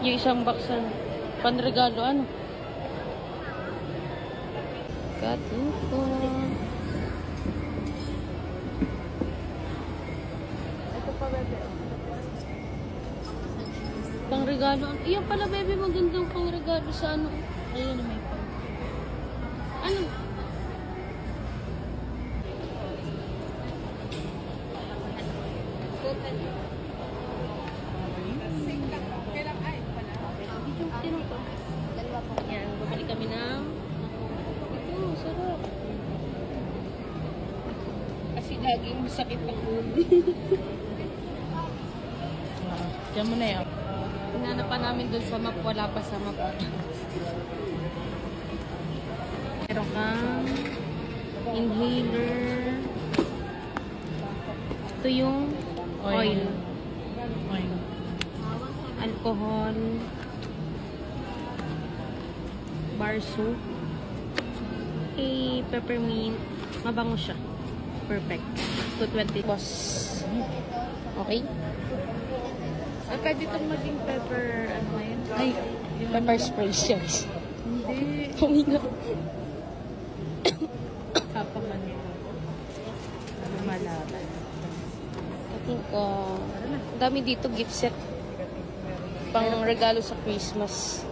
Yung isang box panregalo, ano? Katuko. Ito pa, bebe. Pangregalo. Iyan pala, bebe, magandang pangregalo sa ano. Ayun na may pang. Ano? Yan, bumili kami ng ito, sarap. Kasi laging masakit ang ulo. Diyan mo na yan. Hinanapan namin dun sa map, wala pa sa map. Meron kang inhaler. Ito yung oil. Alcohol. Bar soap. Peppermint. Mabango siya. Perfect. 220 boss. Okay? Ay, pwede itong maging pepper, ano na yun? Ay, pepper spray siya. Hindi. Humina. Kapang man yun. Ano malaban? I think, ang dami dito gift set. Pang regalo sa Christmas.